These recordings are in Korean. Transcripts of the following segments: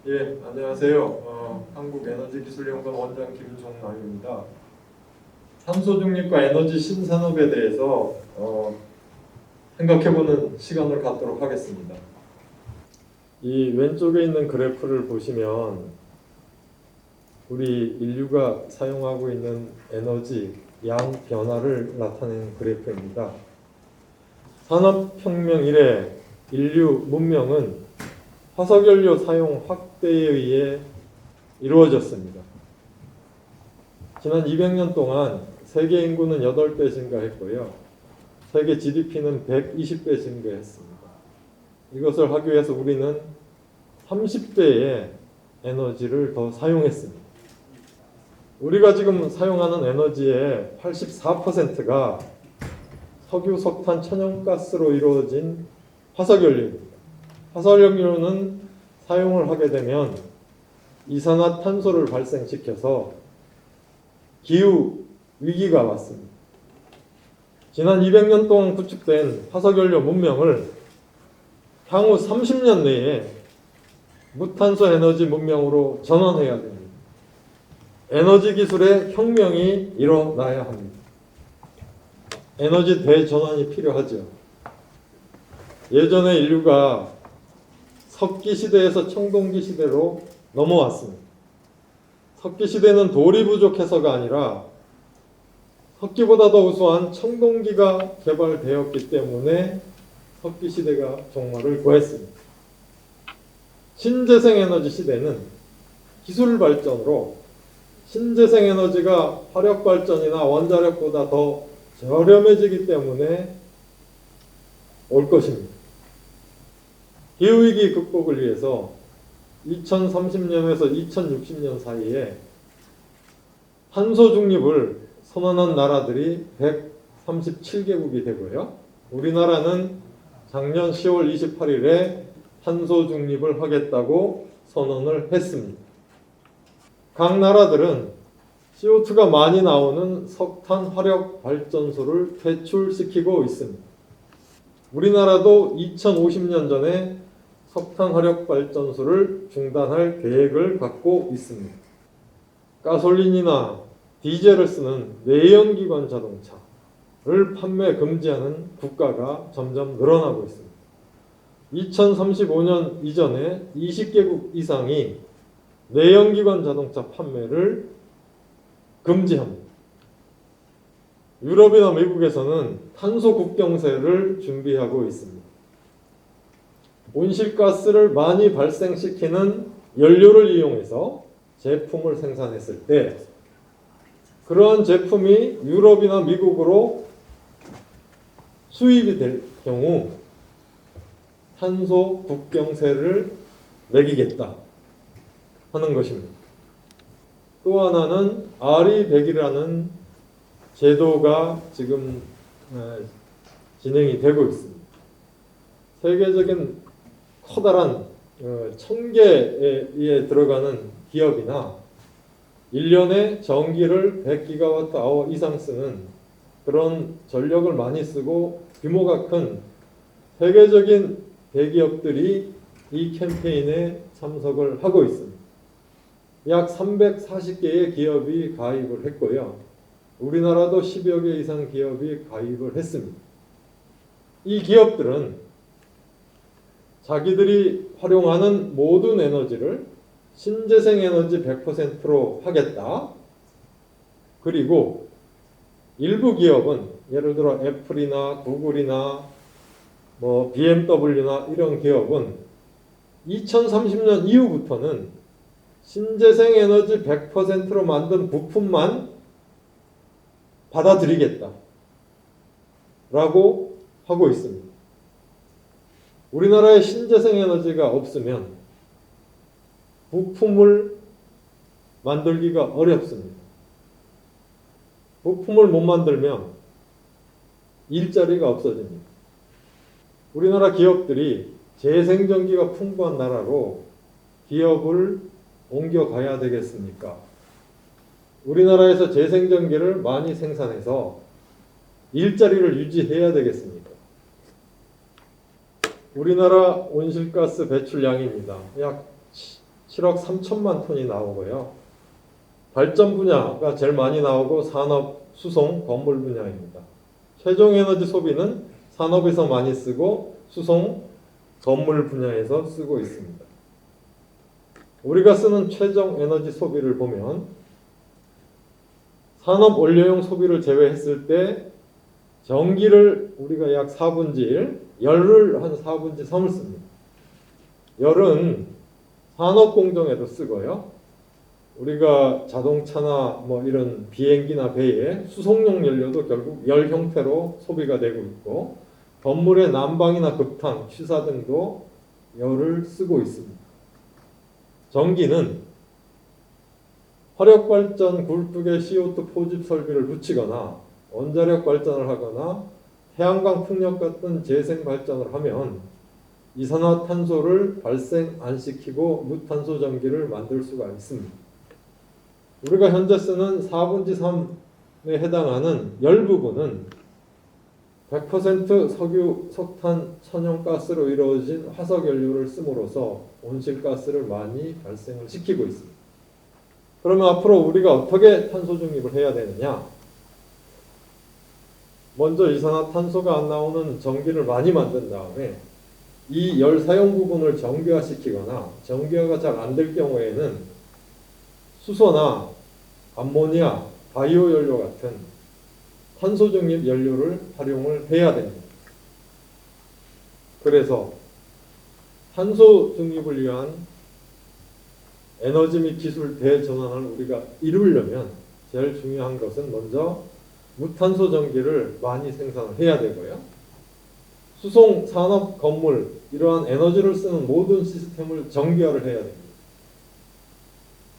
예, 안녕하세요. 한국에너지기술연구원 원장 김종남입니다. 탄소 중립과 에너지 신산업에 대해서 생각해보는 시간을 갖도록 하겠습니다. 이 왼쪽에 있는 그래프를 보시면 우리 인류가 사용하고 있는 에너지 양 변화를 나타내는 그래프입니다. 산업혁명 이래 인류 문명은 화석연료 사용 확대에 의해 이루어졌습니다. 지난 200년 동안 세계 인구는 8배 증가했고요. 세계 GDP는 120배 증가했습니다. 이것을 하기 위해서 우리는 30배의 에너지를 더 사용했습니다. 우리가 지금 사용하는 에너지의 84%가 석유, 석탄, 천연가스로 이루어진 화석연료입니다. 화석연료는 사용을 하게 되면 이산화탄소를 발생시켜서 기후 위기가 왔습니다. 지난 200년 동안 구축된 화석연료 문명을 향후 30년 내에 무탄소 에너지 문명으로 전환해야 됩니다. 에너지 기술의 혁명이 일어나야 합니다. 에너지 대전환이 필요하죠. 예전에 인류가 석기 시대에서 청동기 시대로 넘어왔습니다. 석기 시대는 돌이 부족해서가 아니라 석기보다 더 우수한 청동기가 개발되었기 때문에 석기 시대가 종말을 구했습니다. 신재생 에너지 시대는 기술 발전으로 신재생 에너지가 화력 발전이나 원자력보다 더 저렴해지기 때문에 올 것입니다. 기후위기 극복을 위해서 2030년에서 2060년 사이에 탄소 중립을 선언한 나라들이 137개국이 되고요. 우리나라는 작년 10월 28일에 탄소 중립을 하겠다고 선언을 했습니다. 각 나라들은 CO2가 많이 나오는 석탄 화력 발전소를 퇴출시키고 있습니다. 우리나라도 2050년 전에 석탄 화력 발전소를 중단할 계획을 갖고 있습니다. 가솔린이나 디젤을 쓰는 내연기관 자동차를 판매 금지하는 국가가 점점 늘어나고 있습니다. 2035년 이전에 20개국 이상이 내연기관 자동차 판매를 금지합니다. 유럽이나 미국에서는 탄소 국경세를 준비하고 있습니다. 온실가스를 많이 발생시키는 연료를 이용해서 제품을 생산했을 때 그러한 제품이 유럽이나 미국으로 수입이 될 경우 탄소 국경세를 매기겠다 하는 것입니다. 또 하나는 RE100이라는 제도가 지금 진행이 되고 있습니다. 세계적인 커다란 1000개에 들어가는 기업이나 1년에 전기를 100GWh 이상 쓰는 그런 전력을 많이 쓰고 규모가 큰 세계적인 대기업들이 이 캠페인에 참석을 하고 있습니다. 약 340개의 기업이 가입을 했고요. 우리나라도 10여 개 이상 기업이 가입을 했습니다. 이 기업들은 자기들이 활용하는 모든 에너지를 신재생 에너지 100%로 하겠다. 그리고 일부 기업은 예를 들어 애플이나 구글이나 BMW나 이런 기업은 2030년 이후부터는 신재생 에너지 100%로 만든 부품만 받아들이겠다 라고 하고 있습니다. 우리나라에 신재생 에너지가 없으면 부품을 만들기가 어렵습니다. 부품을 못 만들면 일자리가 없어집니다. 우리나라 기업들이 재생전기가 풍부한 나라로 기업을 옮겨가야 되겠습니까? 우리나라에서 재생전기를 많이 생산해서 일자리를 유지해야 되겠습니까? 우리나라 온실가스 배출량입니다. 약 7억 3천만 톤이 나오고요. 발전 분야가 제일 많이 나오고 산업, 수송, 건물 분야입니다. 최종 에너지 소비는 산업에서 많이 쓰고 수송, 건물 분야에서 쓰고 있습니다. 우리가 쓰는 최종 에너지 소비를 보면 산업 원료용 소비를 제외했을 때 전기를 우리가 약 4분의 1, 열을 한 4분의 3을 씁니다. 열은 산업 공정에도 쓰고요. 우리가 자동차나 뭐 이런 비행기나 배에 수송용 연료도 결국 열 형태로 소비가 되고 있고, 건물의 난방이나 급탄, 취사 등도 열을 쓰고 있습니다. 전기는 화력발전 굴뚝에 CO2 포집 설비를 붙이거나 원자력 발전을 하거나 태양광 풍력 같은 재생 발전을 하면 이산화탄소를 발생 안 시키고 무탄소 전기를 만들 수가 있습니다. 우리가 현재 쓰는 4분의 3에 해당하는 열 부분은 100% 석유, 석탄, 천연가스로 이루어진 화석연료를 씀으로써 온실가스를 많이 발생을 시키고 있습니다. 그러면 앞으로 우리가 어떻게 탄소 중립을 해야 되느냐? 먼저 이산화탄소가 안 나오는 전기를 많이 만든 다음에 이 열 사용 부분을 정기화시키거나 정기화가 잘 안 될 경우에는 수소나 암모니아, 바이오 연료 같은 탄소 중립 연료를 활용을 해야 됩니다. 그래서 탄소 중립을 위한 에너지 및 기술 대전환을 우리가 이루려면 제일 중요한 것은 먼저 무탄소 전기를 많이 생산을 해야 되고요. 수송, 산업, 건물 이러한 에너지를 쓰는 모든 시스템을 정기화를 해야 됩니다.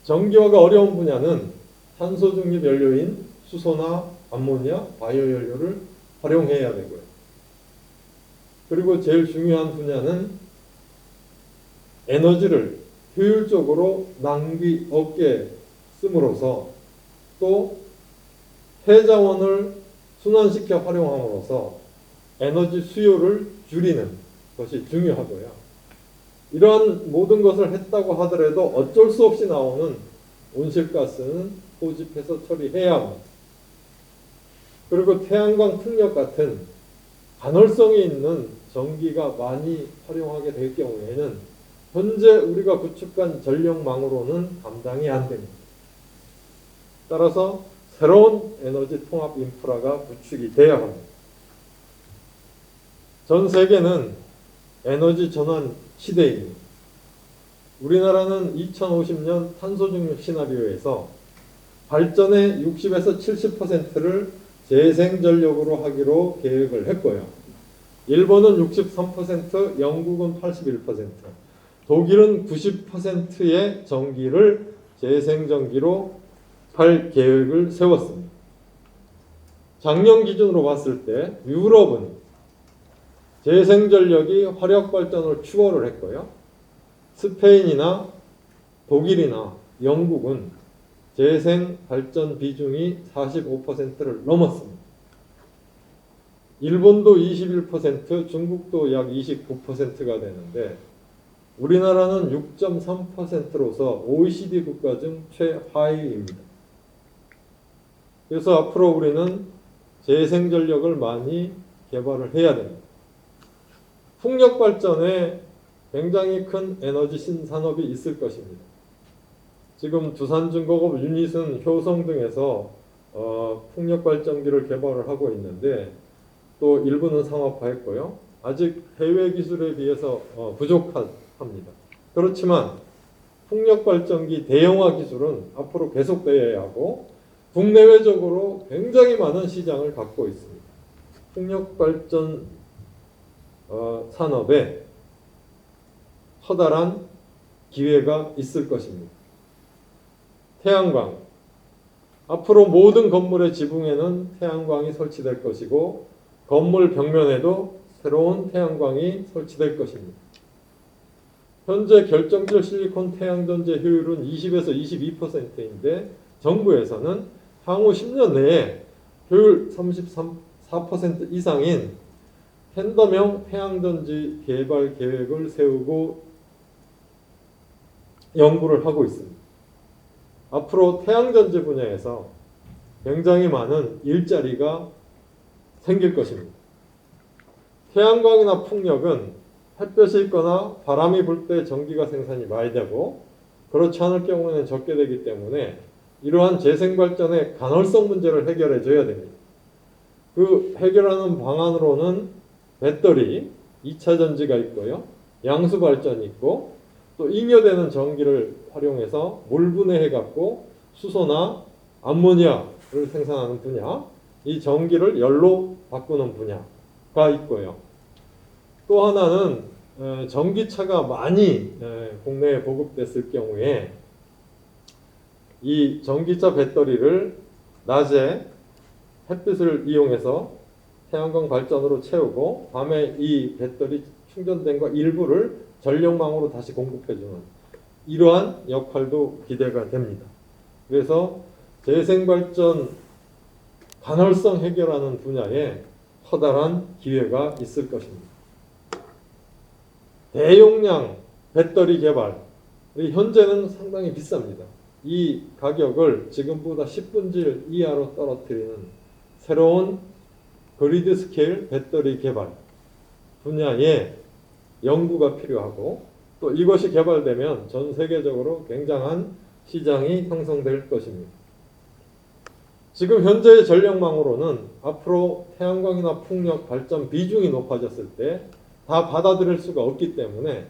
정기화가 어려운 분야는 탄소 중립 연료인 수소나 암모니아, 바이오 연료를 활용해야 되고요. 그리고 제일 중요한 분야는 에너지를 효율적으로 낭비 없게 씀으로써 또 폐자원을 순환시켜 활용함으로써 에너지 수요를 줄이는 것이 중요하고요. 이러한 모든 것을 했다고 하더라도 어쩔 수 없이 나오는 온실가스는 포집해서 처리해야 합니다. 그리고 태양광 풍력 같은 간헐성이 있는 전기가 많이 활용하게 될 경우에는 현재 우리가 구축한 전력망으로는 감당이 안 됩니다. 따라서 새로운 에너지 통합 인프라가 구축이 돼야 합니다. 전 세계는 에너지 전환 시대입니다. 우리나라는 2050년 탄소 중립 시나리오에서 발전의 60에서 70%를 재생전력으로 하기로 계획을 했고요. 일본은 63%, 영국은 81%, 독일은 90%의 전기를 재생전기로 할 계획을 세웠습니다. 작년 기준으로 봤을 때 유럽은 재생전력이 화력발전을 추월을 했고요. 스페인이나 독일이나 영국은 재생발전 비중이 45%를 넘었습니다. 일본도 21%, 중국도 약 29%가 되는데 우리나라는 6.3%로서 OECD 국가 중 최하위입니다. 그래서 앞으로 우리는 재생전력을 많이 개발을 해야 됩니다. 풍력 발전에 굉장히 큰 에너지 신산업이 있을 것입니다. 지금 두산중공업, 유니슨, 효성 등에서 풍력 발전기를 개발을 하고 있는데 또 일부는 상업화했고요. 아직 해외 기술에 비해서 부족합니다. 그렇지만 풍력 발전기 대형화 기술은 앞으로 계속되어야 하고 국내외적으로 굉장히 많은 시장을 갖고 있습니다. 풍력 발전 산업에 커다란 기회가 있을 것입니다. 태양광. 앞으로 모든 건물의 지붕에는 태양광이 설치될 것이고 건물 벽면에도 새로운 태양광이 설치될 것입니다. 현재 결정적 실리콘 태양전지 효율은 20에서 22%인데 정부에서는 향후 10년 내에 효율 34% 이상인 텐덤형 태양전지 개발 계획을 세우고 연구를 하고 있습니다. 앞으로 태양전지 분야에서 굉장히 많은 일자리가 생길 것입니다. 태양광이나 풍력은 햇볕이 있거나 바람이 불 때 전기가 생산이 많이 되고 그렇지 않을 경우에는 적게 되기 때문에 이러한 재생발전의 간헐성 문제를 해결해 줘야 됩니다. 그 해결하는 방안으로는 배터리, 2차 전지가 있고요. 양수 발전이 있고 또 잉여되는 전기를 활용해서 물 분해해 갖고 수소나 암모니아를 생산하는 분야, 이 전기를 열로 바꾸는 분야가 있고요. 또 하나는 전기차가 많이 국내에 보급됐을 경우에 이 전기차 배터리를 낮에 햇빛을 이용해서 태양광 발전으로 채우고 밤에 이 배터리 충전된 거 일부를 전력망으로 다시 공급해주는 이러한 역할도 기대가 됩니다. 그래서 재생발전 간헐성 해결하는 분야에 커다란 기회가 있을 것입니다. 대용량 배터리 개발, 현재는 상당히 비쌉니다. 이 가격을 지금보다 10분질 이하로 떨어뜨리는 새로운 그리드 스케일 배터리 개발 분야에 연구가 필요하고 또 이것이 개발되면 전 세계적으로 굉장한 시장이 형성될 것입니다. 지금 현재의 전력망으로는 앞으로 태양광이나 풍력 발전 비중이 높아졌을 때 다 받아들일 수가 없기 때문에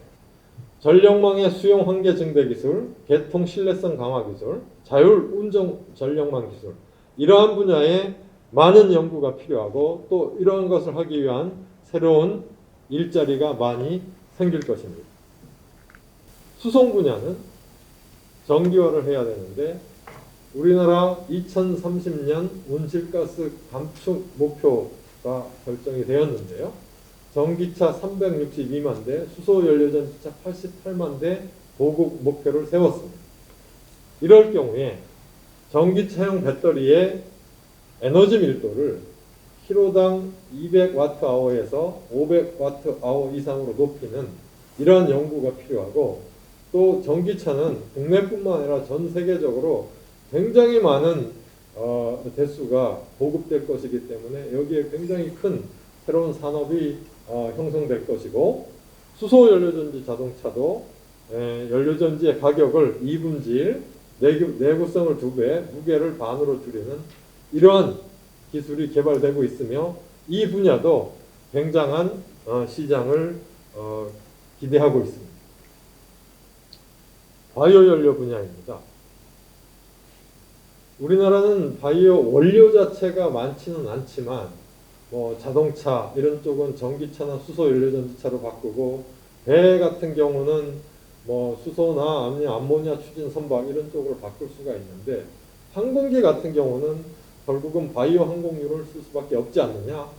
전력망의 수용 한계 증대 기술, 개통 신뢰성 강화 기술, 자율 운전 전력망 기술 이러한 분야에 많은 연구가 필요하고 또 이러한 것을 하기 위한 새로운 일자리가 많이 생길 것입니다. 수송 분야는 전기화를 해야 되는데 우리나라 2030년 온실가스 감축 목표가 결정이 되었는데요. 전기차 362만 대, 수소연료전지차 88만 대 보급 목표를 세웠습니다. 이럴 경우에 전기차용 배터리의 에너지 밀도를 킬로당 200Wh에서 500Wh 이상으로 높이는 이러한 연구가 필요하고 또 전기차는 국내뿐만 아니라 전 세계적으로 굉장히 많은 대수가 보급될 것이기 때문에 여기에 굉장히 큰 새로운 산업이 형성될 것이고 수소연료전지 자동차도 연료전지의 가격을 2분질, 내구성을 2배, 무게를 반으로 줄이는 이러한 기술이 개발되고 있으며 이 분야도 굉장한 시장을 기대하고 있습니다. 바이오 연료 분야입니다. 우리나라는 바이오 원료 자체가 많지는 않지만 자동차 이런 쪽은 전기차나 수소 연료전지차로 바꾸고 배 같은 경우는 수소나 암모니아 추진 선박 이런 쪽으로 바꿀 수가 있는데 항공기 같은 경우는 결국은 바이오 항공유를 쓸 수밖에 없지 않느냐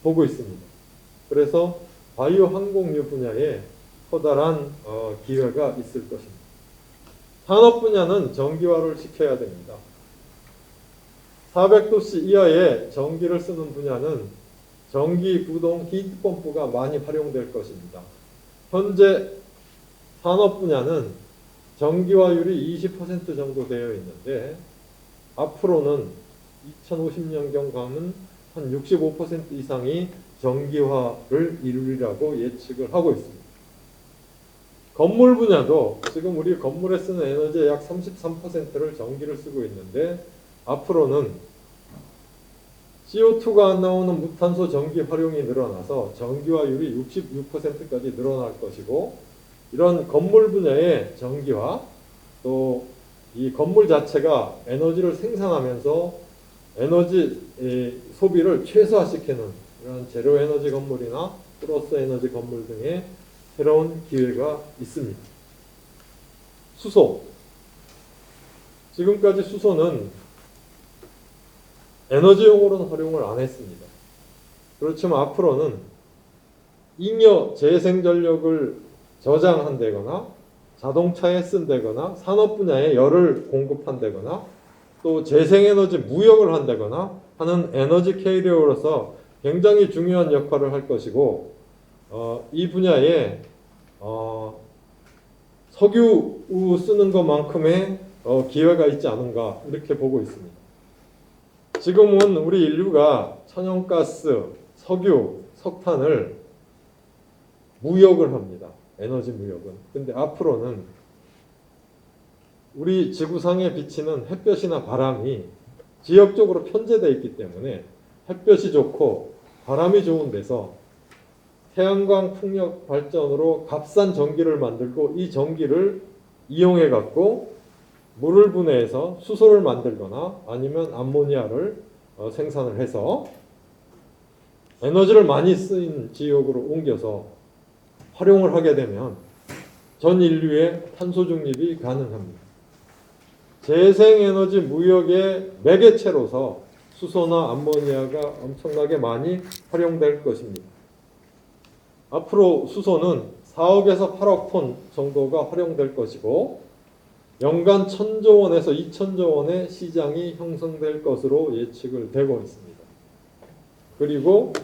보고 있습니다. 그래서 바이오 항공유 분야에 커다란 기회가 있을 것입니다. 산업 분야는 전기화를 시켜야 됩니다. 400도씨 이하의 전기를 쓰는 분야는 전기 구동 히트펌프가 많이 활용될 것입니다. 현재 산업 분야는 전기화율이 20% 정도 되어 있는데 앞으로는 2050년경 가면 한 65% 이상이 전기화를 이루리라고 예측을 하고 있습니다. 건물 분야도 지금 우리 건물에 쓰는 에너지의 약 33%를 전기를 쓰고 있는데 앞으로는 CO2가 안 나오는 무탄소 전기 활용이 늘어나서 전기화율이 66%까지 늘어날 것이고 이런 건물 분야의 전기화 또 이 건물 자체가 에너지를 생산하면서 에너지 소비를 최소화시키는 이런 제로 에너지 건물이나 플러스 에너지 건물 등의 새로운 기회가 있습니다. 수소. 지금까지 수소는 에너지용으로는 활용을 안 했습니다. 그렇지만 앞으로는 잉여 재생전력을 저장한다거나 자동차에 쓴다거나 산업 분야에 열을 공급한다거나 또 재생에너지 무역을 한다거나 하는 에너지 캐리어로서 굉장히 중요한 역할을 할 것이고 이 분야에 석유 쓰는 것만큼의 기회가 있지 않은가 이렇게 보고 있습니다. 지금은 우리 인류가 천연가스, 석유, 석탄을 무역을 합니다. 에너지 무역은. 근데 앞으로는 우리 지구상에 비치는 햇볕이나 바람이 지역적으로 편제되어 있기 때문에 햇볕이 좋고 바람이 좋은 데서 태양광 풍력 발전으로 값싼 전기를 만들고 이 전기를 이용해 갖고 물을 분해해서 수소를 만들거나 아니면 암모니아를 생산을 해서 에너지를 많이 쓰인 지역으로 옮겨서 활용을 하게 되면 전 인류의 탄소 중립이 가능합니다. 재생에너지 무역의 매개체로서 수소나 암모니아가 엄청나게 많이 활용될 것입니다. 앞으로 수소는 4억에서 8억 톤 정도가 활용될 것이고 연간 1,000조 원에서 2,000조 원의 시장이 형성될 것으로 예측을 되고 있습니다. 그리고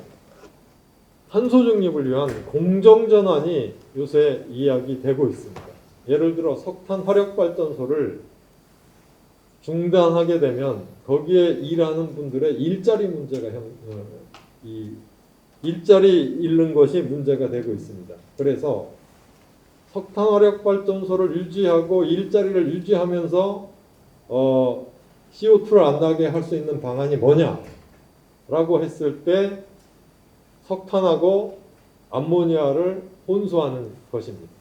탄소 중립을 위한 공정전환이 요새 이야기되고 있습니다. 예를 들어 석탄 화력발전소를 중단하게 되면 거기에 일하는 분들의 일자리 문제가 일자리 잃는 것이 문제가 되고 있습니다. 그래서 석탄 화력발전소를 유지하고 일자리를 유지하면서 CO2를 안 나게 할 수 있는 방안이 뭐냐라고 했을 때 석탄하고 암모니아를 혼수하는 것입니다.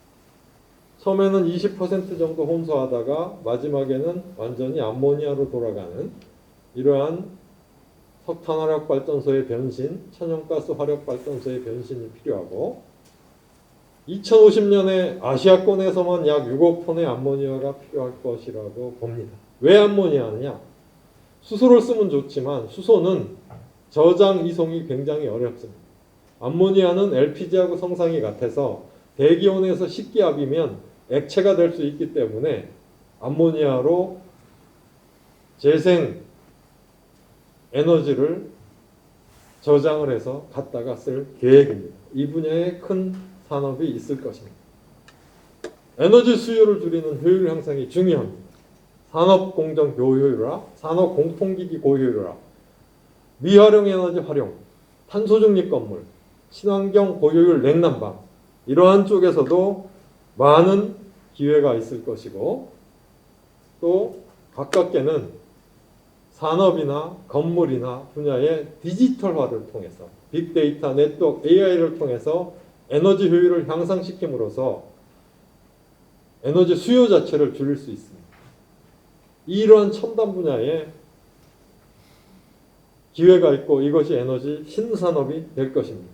처음에는 20% 정도 혼수하다가 마지막에는 완전히 암모니아로 돌아가는 이러한 석탄 화력발전소의 변신, 천연가스 화력발전소의 변신이 필요하고 2050년에 아시아권에서만 약 6억 톤의 암모니아가 필요할 것이라고 봅니다. 왜 암모니아냐? 수소를 쓰면 좋지만 수소는 저장 이송이 굉장히 어렵습니다. 암모니아는 LPG하고 성상이 같아서 대기온에서 식기압이면 액체가 될 수 있기 때문에 암모니아로 재생 에너지를 저장을 해서 갖다가 쓸 계획입니다. 이 분야에 큰 산업이 있을 것입니다. 에너지 수요를 줄이는 효율 향상이 중요합니다. 산업 공정 고효율화, 산업 공통기기 고효율화, 미활용 에너지 활용, 탄소 중립 건물, 친환경 고효율 냉난방 이러한 쪽에서도 많은 기회가 있을 것이고 또 가깝게는 산업이나 건물이나 분야의 디지털화를 통해서 빅데이터, 네트워크, AI를 통해서 에너지 효율을 향상시킴으로써 에너지 수요 자체를 줄일 수 있습니다. 이러한 첨단 분야에 기회가 있고 이것이 에너지 신산업이 될 것입니다.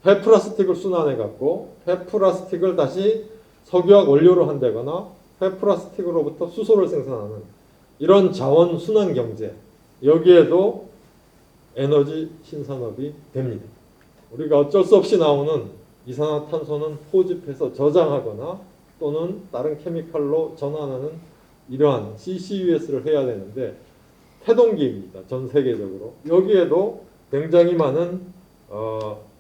폐플라스틱을 순환해 갖고 폐플라스틱을 다시 석유화학 원료로 한다거나 폐플라스틱으로부터 수소를 생산하는 이런 자원 순환 경제 여기에도 에너지 신산업이 됩니다. 우리가 어쩔 수 없이 나오는 이산화탄소는 포집해서 저장하거나 또는 다른 케미칼로 전환하는 이러한 CCUS를 해야 되는데 태동기입니다. 전 세계적으로. 여기에도 굉장히 많은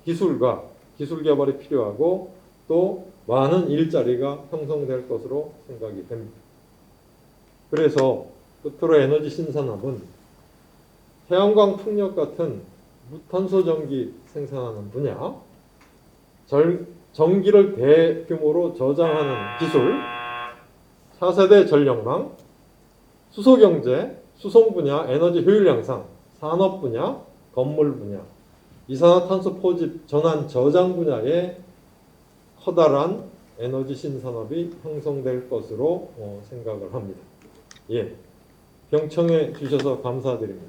기술과 기술 개발이 필요하고 또 많은 일자리가 형성될 것으로 생각이 됩니다. 그래서 끝으로 에너지 신산업은 태양광 풍력 같은 무탄소 전기 생산하는 분야, 전기를 대규모로 저장하는 기술, 차세대 전력망, 수소경제, 수송 분야, 에너지 효율 향상, 산업 분야, 건물 분야, 이산화탄소 포집, 전환, 저장 분야에 커다란 에너지 신산업이 형성될 것으로 생각을 합니다. 예, 경청해 주셔서 감사드립니다.